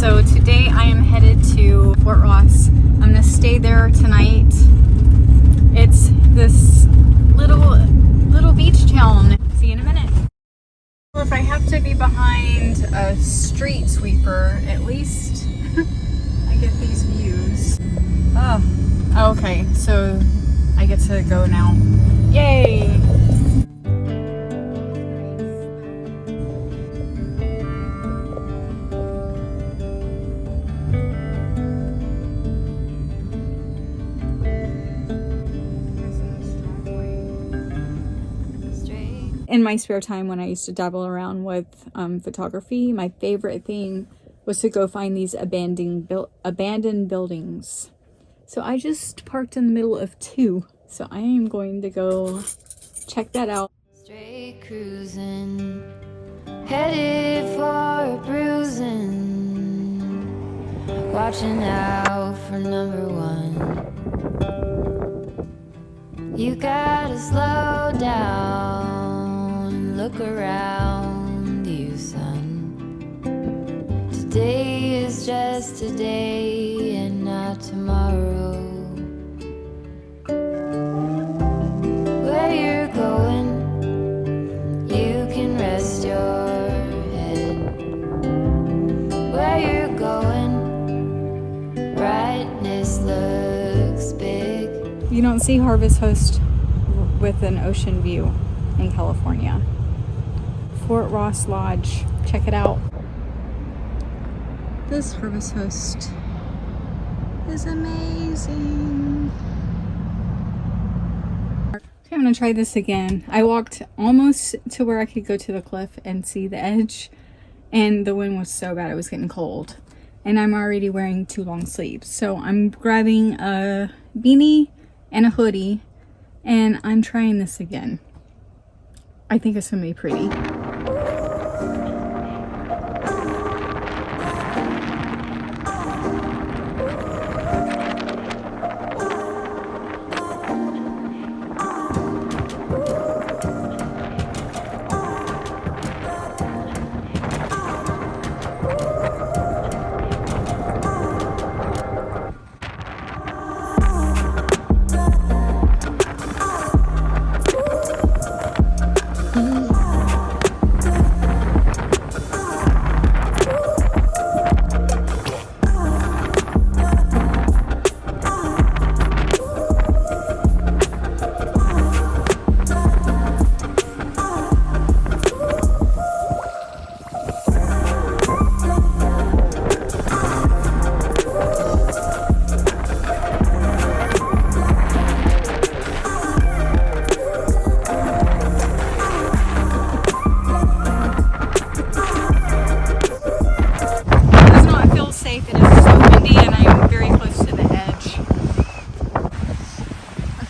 So today I am headed to Fort Ross. I'm gonna stay there tonight. It's this little beach town. See you in a minute. Well, if I have to be behind a street sweeper, at least I get these views. Oh, okay, so I get to go now. Yay! In my spare time, when I used to dabble around with photography, my favorite thing was to go find these abandoned buildings. So I just parked in the middle of two. So I am going to go check that out. Straight cruising, headed for a bruising, watching out for number one. You gotta slow down, look around you, son. Today is just today and not tomorrow. Where you're going, you can rest your head. Where you're going, brightness looks big. You don't see Harvest Host with an ocean view in California. Fort Ross Lodge. Check it out. This Harvest Host is amazing. Okay, I'm gonna try this again. I walked almost to where I could go to the cliff and see the edge, and the wind was so bad it was getting cold. And I'm already wearing 2 long sleeves. So I'm grabbing a beanie and a hoodie, and I'm trying this again. I think it's gonna be pretty.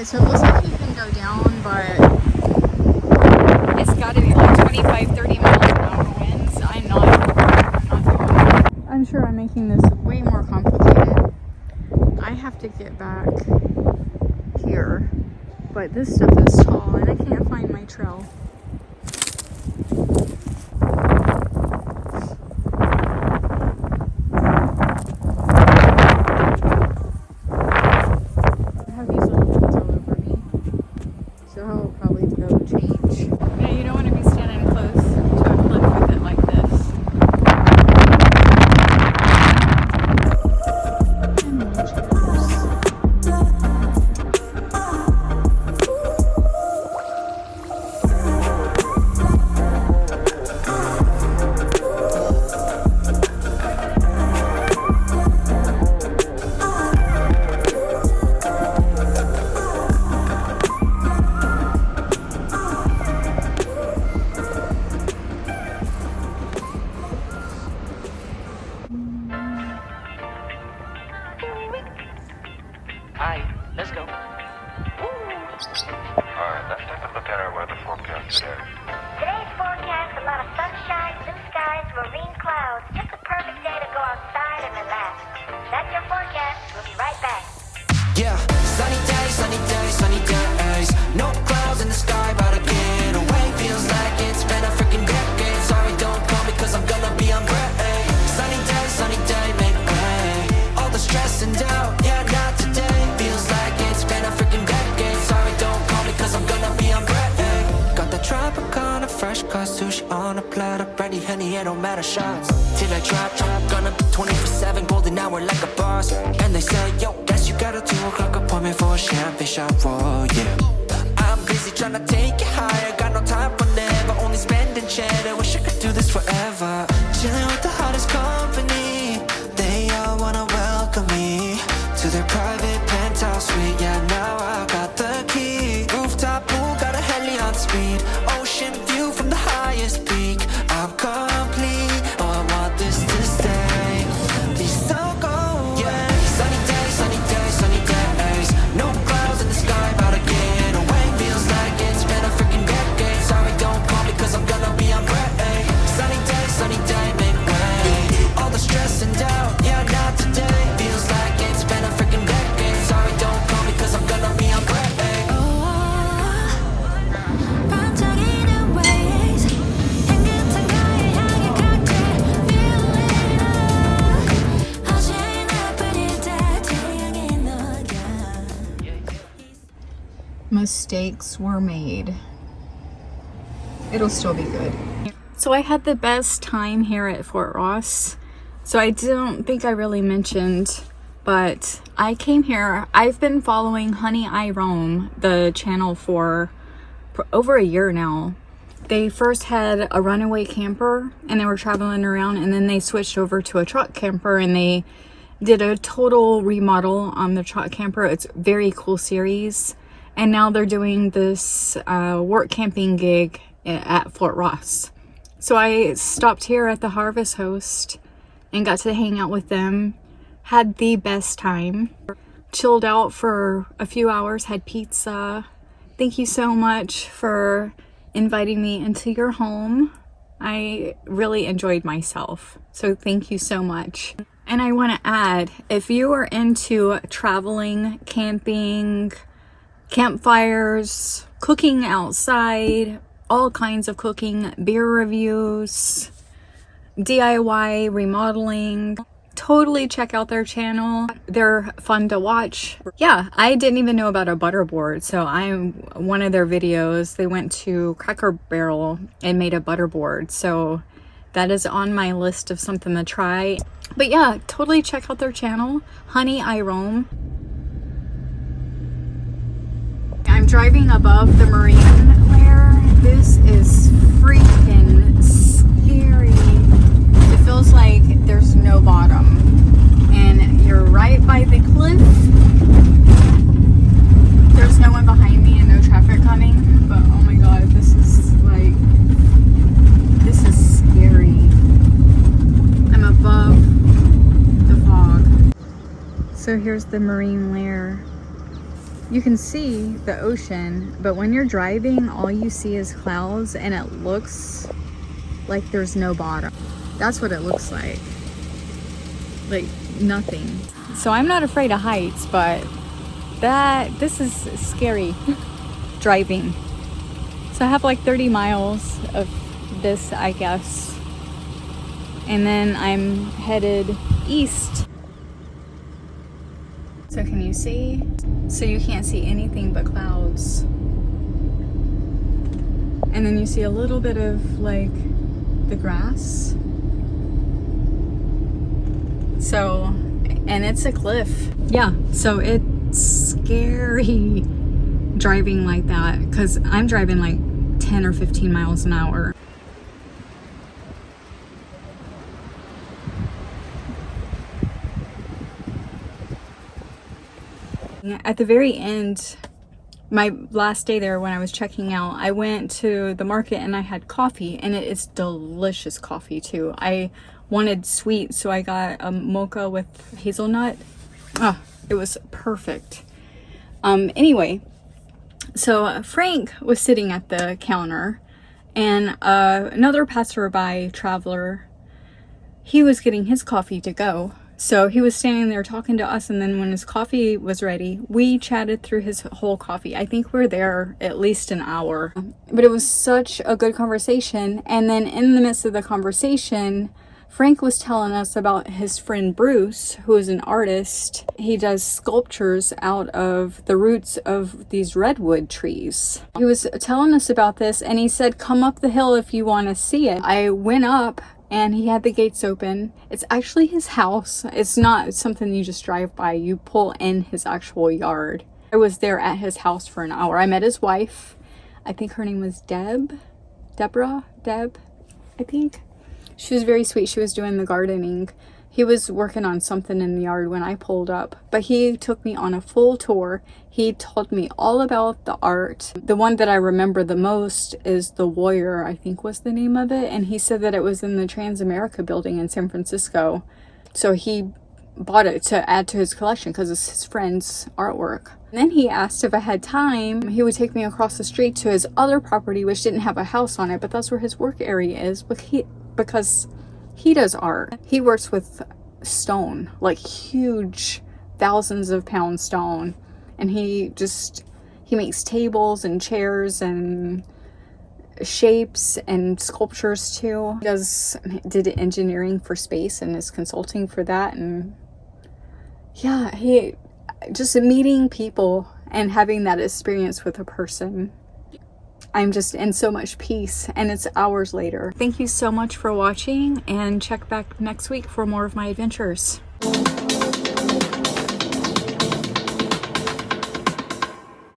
So it looks like you can go down, but it's got to be like 25, 30 miles per hour winds. I'm not doing. I'm sure I'm making this way more complicated. I have to get back here, but this stuff is tall and I can't find my trail. Hi, let's go. Alright, let's take a look at our weather forecast today. Today's forecast, a lot of sunshine, blue skies, marine clouds. Just a perfect day to go outside and relax. That's your forecast. We'll be right back. Yeah, sunny days, sunny days, sunny days. No clouds in the sky, but again, away feels like it's been a freaking decade. Sorry, don't call me 'cause I'm gonna be on break. Sunny days, out of shots. Till I drop, gonna be 24/7, golden hour like a boss. And they say, yo, guess you got a 2 o'clock appointment for a champagne shot, whoa, yeah. I'm busy trying to take it higher, got no time for never, only spending cheddar. Wish I could do this forever. Chilling with the hottest company, they all wanna welcome me to their private penthouse suite. Yeah, now I got the key. Rooftop pool, got a heli on speed. Ocean view from the highest peak. I'm complete, oh I want this to stay. These so go away. Sunny days, sunny days, sunny days. No clouds in the sky, about to get away. Feels like it's been a freaking decade. Sorry, don't call me cause I'm gonna be on break. Sunny day, make way. All the stress and doubt, yeah, not today. Feels like it's been a freaking decade. Sorry, don't call me cause I'm gonna be on break. 반짝이는 waves 향긋한 가을 향해 걷게 feeling up 어제나 뿌릴 때 태양의 너야. Mistakes were made. It'll still be good. So I had the best time here at Fort Ross. So I don't think I really mentioned, but I came here. I've been following Honey I Roam, the channel for over a year now. They first had a runaway camper and they were traveling around, and then they switched over to a truck camper and they did a total remodel on the truck camper. It's a very cool series. And now they're doing this work camping gig at Fort Ross. So I stopped here at the Harvest Host and got to hang out with them. Had the best time. Chilled out for a few hours, had pizza. Thank you so much for inviting me into your home. I really enjoyed myself. So thank you so much. And I want to add, if you are into traveling, camping, campfires, cooking outside, all kinds of cooking, beer reviews, DIY, remodeling, totally check out their channel. They're fun to watch. Yeah, I didn't even know about a butter board, so I'm one of their videos. They went to Cracker Barrel and made a butter board, so that is on my list of something to try. But yeah, totally check out their channel, Honey I Roam. I'm driving above the marine lair. This is freaking scary. It feels like there's no bottom. And you're right by the cliff. There's no one behind me and no traffic coming. But oh my god, this is scary. I'm above the fog. So here's the marine lair. You can see the ocean, but when you're driving, all you see is clouds and it looks like there's no bottom. That's what it looks like. Like nothing. So I'm not afraid of heights, but this is scary driving. So I have like 30 miles of this, I guess. And then I'm headed east. So can you see? So you can't see anything but clouds. And then you see a little bit of like the grass. So, and it's a cliff. Yeah, so it's scary driving like that because I'm driving like 10 or 15 miles an hour. At the very end, my last day there when I was checking out, I went to the market and I had coffee, and it is delicious coffee too. I wanted sweet, so I got a mocha with hazelnut. Oh, it was perfect. Anyway, so Frank was sitting at the counter, and another passerby traveler, he was getting his coffee to go. So he was standing there talking to us, and then when his coffee was ready, we chatted through his whole coffee. I think we were there at least an hour. But it was such a good conversation. And then in the midst of the conversation, Frank was telling us about his friend Bruce, who is an artist. He does sculptures out of the roots of these redwood trees. He was telling us about this, and he said, come up the hill if you want to see it. I went up, and he had the gates open. It's actually his house. It's not something you just drive by. You pull in his actual yard. I was there at his house for an hour. I met his wife. I think her name was Deb, I think. She was very sweet. She was doing the gardening. He was working on something in the yard when I pulled up, but he took me on a full tour. He told me all about the art. The one that I remember the most is The Warrior, I think was the name of it. And he said that it was in the Transamerica building in San Francisco. So he bought it to add to his collection because it's his friend's artwork. And then he asked if I had time, he would take me across the street to his other property, which didn't have a house on it, but that's where his work area is. Because he does art. He works with stone, like huge, thousands of pound stone. And he makes tables and chairs and shapes and sculptures too. He did engineering for space and is consulting for that. And yeah, he just meeting people and having that experience with a person, I'm just in so much peace, and it's hours later. Thank you so much for watching, and check back next week for more of my adventures.